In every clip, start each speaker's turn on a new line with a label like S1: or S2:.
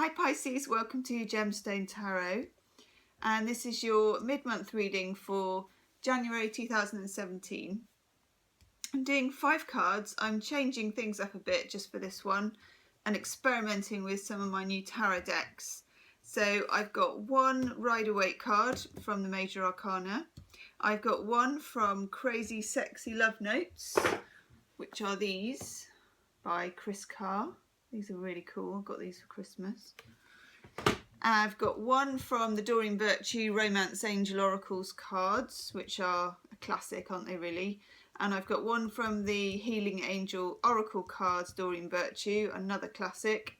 S1: Hi Pisces, welcome to Gemstone Tarot, and this is your mid-month reading for January 2017. I'm doing 5 cards. I'm changing things up a bit just for this one and experimenting with some of my new tarot decks. So I've got one Rider-Waite card from the Major Arcana. I've got one from Crazy Sexy Love Notes, which are these by Chris Carr. These are really cool. I got these for Christmas. I've got one from the Doreen Virtue Romance Angel Oracles cards, which are a classic, aren't they really? And I've got one from the Healing Angel Oracle cards, Doreen Virtue, another classic.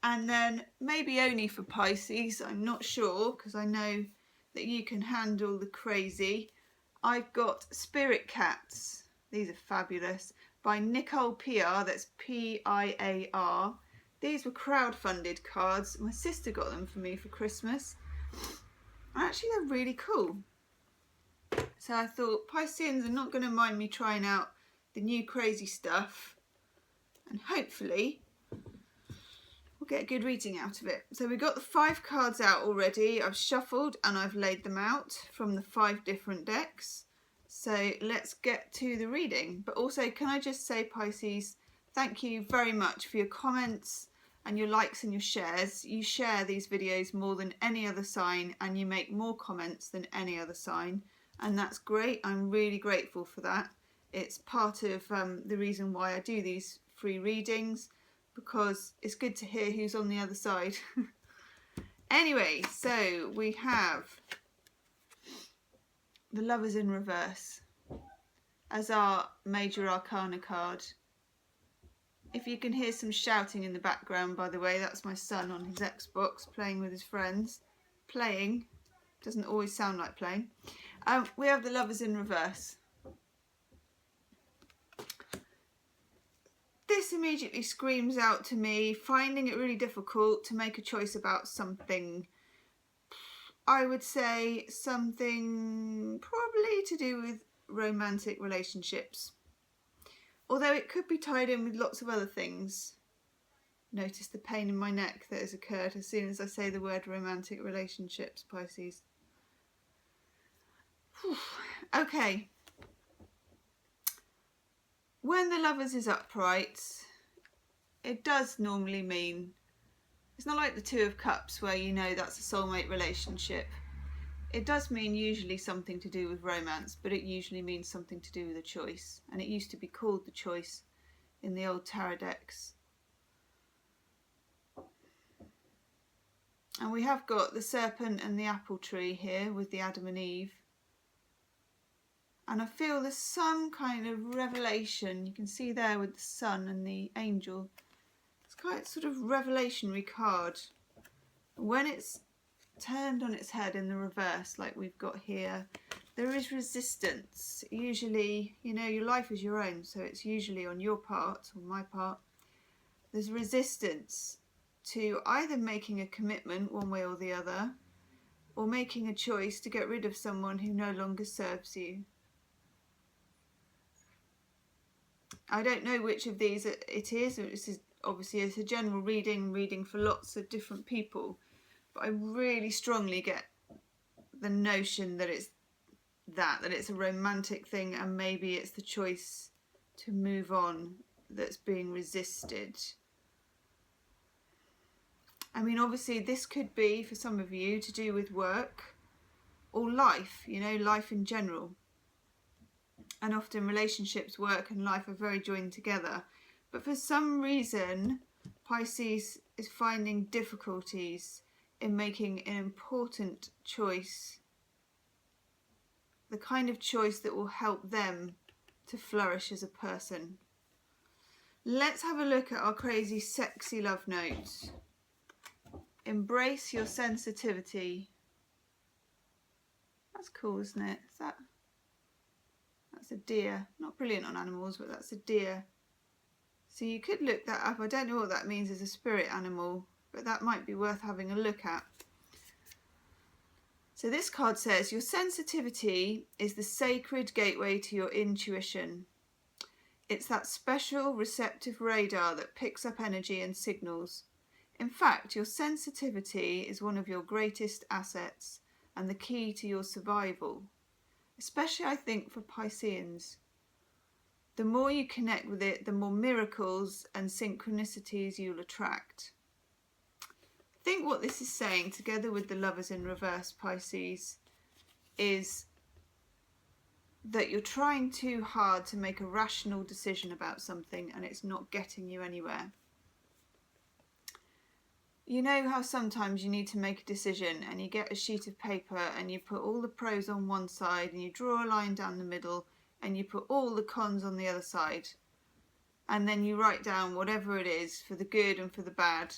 S1: And then maybe only for Pisces, I'm not sure, because I know that you can handle the crazy. I've got Spirit Cats. These are fabulous. By Nicole Piar, that's P-I-A-R. These were crowd-funded cards. My sister got them for me for Christmas. Actually, they're really cool. So I thought Pisceans are not going to mind me trying out the new crazy stuff. And hopefully, we'll get a good reading out of it. So we got the 5 cards out already. I've shuffled and I've laid them out from the 5 different decks. So let's get to the reading. But also, can I just say, Pisces, thank you very much for your comments and your likes and your shares. You share these videos more than any other sign and you make more comments than any other sign. And that's great. I'm really grateful for that. It's part of the reason why I do these free readings, because it's good to hear who's on the other side. Anyway, so we have the Lovers in Reverse as our Major Arcana card. If you can hear some shouting in the background, by the way, that's my son on his Xbox playing with his friends. Playing doesn't always sound like playing. We have the Lovers in Reverse. This immediately screams out to me, finding it really difficult to make a choice about something. I would say something probably to do with romantic relationships. Although it could be tied in with lots of other things. Notice the pain in my neck that has occurred as soon as I say the word romantic relationships, Pisces. Whew. Okay. When the Lovers is upright, it does normally mean, it's not like the Two of Cups where you know that's a soulmate relationship. It does mean usually something to do with romance, but it usually means something to do with a choice. And it used to be called the choice in the old tarot decks. And we have got the serpent and the apple tree here with the Adam and Eve. And I feel there's some kind of revelation. You can see there with the sun and the angel. It's quite sort of revelationary card. When it's turned on its head in the reverse, like we've got here, there is resistance. Usually, you know, your life is your own, so it's usually on your part or my part. There's resistance to either making a commitment one way or the other, or making a choice to get rid of someone who no longer serves you. I don't know which of these it is. This is obviously, it's a general reading for lots of different people. But I really strongly get the notion that it's that it's a romantic thing, and maybe it's the choice to move on that's being resisted. I mean, obviously this could be, for some of you, to do with work or life, you know, life in general. And often relationships, work and life are very joined together. But for some reason, Pisces is finding difficulties in making an important choice. The kind of choice that will help them to flourish as a person. Let's have a look at our crazy sexy love notes. Embrace your sensitivity. That's cool, isn't it? That's a deer. Not brilliant on animals, but that's a deer. So you could look that up. I don't know what that means as a spirit animal, but that might be worth having a look at. So this card says, your sensitivity is the sacred gateway to your intuition. It's that special receptive radar that picks up energy and signals. In fact, your sensitivity is one of your greatest assets and the key to your survival, especially I think for Pisceans. The more you connect with it, the more miracles and synchronicities you'll attract. I think what this is saying, together with the Lovers in reverse, Pisces, is that you're trying too hard to make a rational decision about something and it's not getting you anywhere. You know how sometimes you need to make a decision and you get a sheet of paper and you put all the pros on one side and you draw a line down the middle and you put all the cons on the other side, and then you write down whatever it is for the good and for the bad.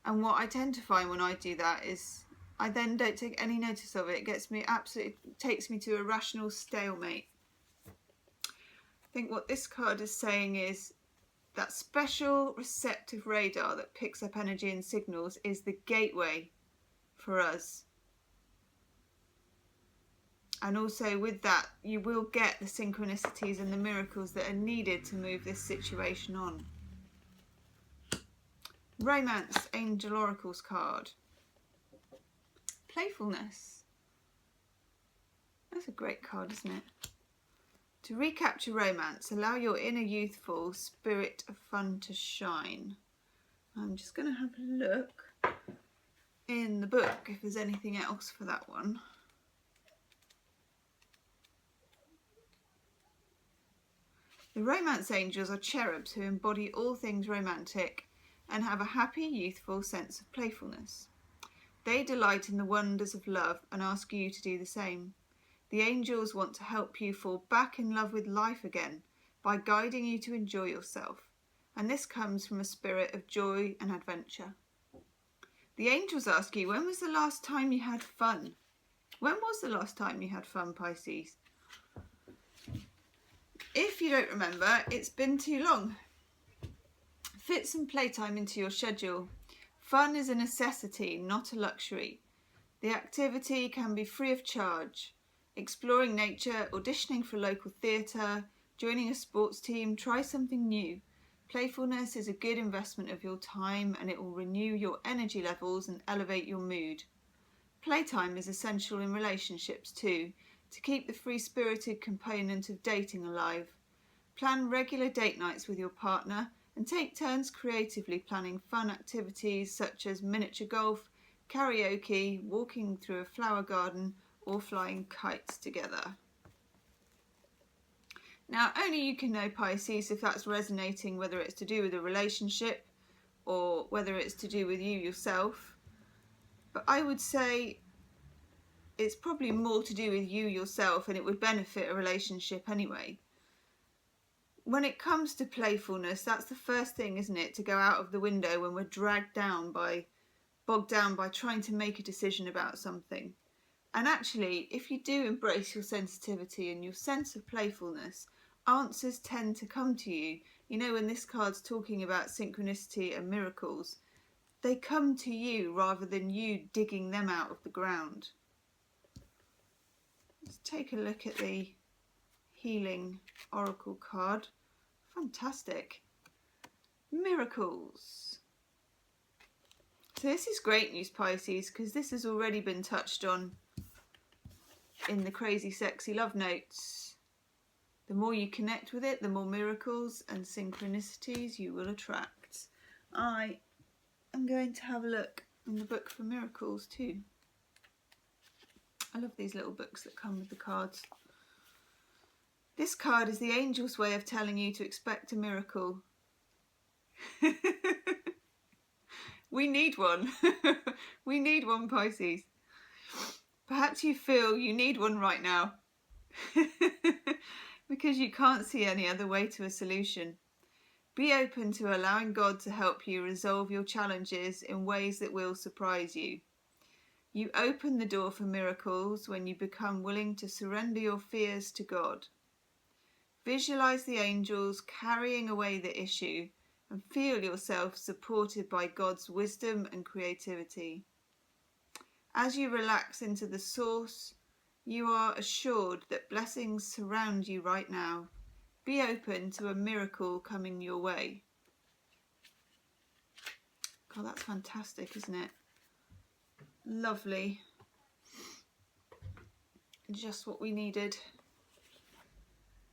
S1: And what I tend to find when I do that is I then don't take any notice of it. It takes me to a rational stalemate. I think what this card is saying is that special receptive radar that picks up energy and signals is the gateway for us. And also with that, you will get the synchronicities and the miracles that are needed to move this situation on. Romance Angel Oracles card. Playfulness. That's a great card, isn't it? To recapture romance, allow your inner youthful spirit of fun to shine. I'm just going to have a look in the book if there's anything else for that one. The romance angels are cherubs who embody all things romantic and have a happy, youthful sense of playfulness. They delight in the wonders of love and ask you to do the same. The angels want to help you fall back in love with life again by guiding you to enjoy yourself, and this comes from a spirit of joy and adventure. The angels ask you, when was the last time you had fun? When was the last time you had fun, Pisces? If you don't remember, it's been too long. Fit some playtime into your schedule. Fun is a necessity, not a luxury. The activity can be free of charge. Exploring nature, auditioning for local theatre, joining a sports team, try something new. Playfulness is a good investment of your time and it will renew your energy levels and elevate your mood. Playtime is essential in relationships too, to keep the free-spirited component of dating alive. Plan regular date nights with your partner and take turns creatively planning fun activities such as miniature golf, karaoke, walking through a flower garden or flying kites together. Now, only you can know, Pisces, if that's resonating, whether it's to do with a relationship or whether it's to do with you yourself. But I would say it's probably more to do with you yourself, and it would benefit a relationship anyway. When it comes to playfulness, that's the first thing, isn't it, to go out of the window when we're bogged down by trying to make a decision about something. And actually, if you do embrace your sensitivity and your sense of playfulness, answers tend to come to you. You know, when this card's talking about synchronicity and miracles, they come to you rather than you digging them out of the ground. Let's take a look at the Healing Oracle card. Fantastic. Miracles. So this is great news, Pisces, because this has already been touched on in the Crazy Sexy Love Notes. The more you connect with it, the more miracles and synchronicities you will attract. I am going to have a look in the book for miracles too. I love these little books that come with the cards. This card is the angel's way of telling you to expect a miracle. We need one. We need one, Pisces. Perhaps you feel you need one right now because you can't see any other way to a solution. Be open to allowing God to help you resolve your challenges in ways that will surprise you. You open the door for miracles when you become willing to surrender your fears to God. Visualize the angels carrying away the issue and feel yourself supported by God's wisdom and creativity. As you relax into the source, you are assured that blessings surround you right now. Be open to a miracle coming your way. God, that's fantastic, isn't it? Lovely. Just what we needed.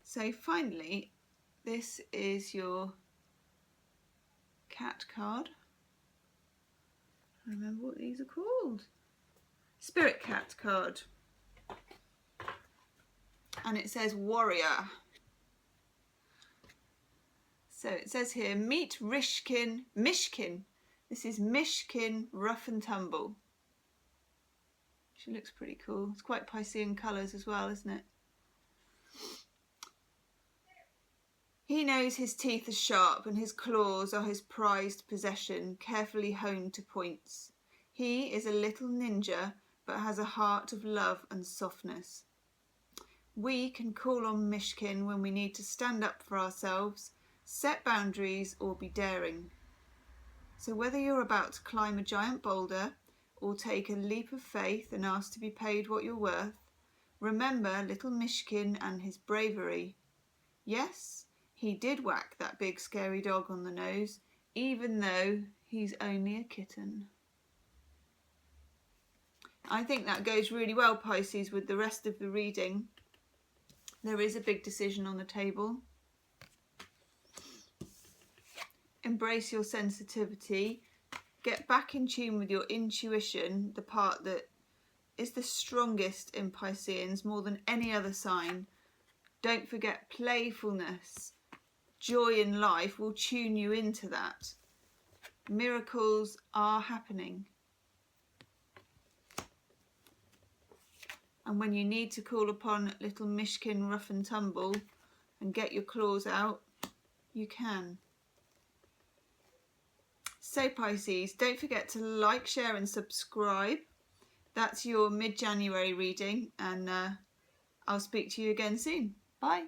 S1: So finally, this is your cat card. I remember what these are called. Spirit cat card. And it says warrior. So it says here, meet Mishkin. This is Mishkin Rough and Tumble. She looks pretty cool. It's quite Piscean colours as well, isn't it? He knows his teeth are sharp and his claws are his prized possession, carefully honed to points. He is a little ninja, but has a heart of love and softness. We can call on Mishkin when we need to stand up for ourselves, set boundaries, or be daring. So whether you're about to climb a giant boulder or take a leap of faith and ask to be paid what you're worth, remember little Mishkin and his bravery. Yes, he did whack that big scary dog on the nose, even though he's only a kitten. I think that goes really well, Pisces, with the rest of the reading. There is a big decision on the table. Embrace your sensitivity. Get back in tune with your intuition, the part that is the strongest in Pisceans more than any other sign. Don't forget playfulness. Joy in life will tune you into that. Miracles are happening. And when you need to call upon little Mishkin Rough and Tumble and get your claws out, you can. So Pisces, don't forget to like, share and subscribe. That's your mid-January reading, and I'll speak to you again soon. Bye.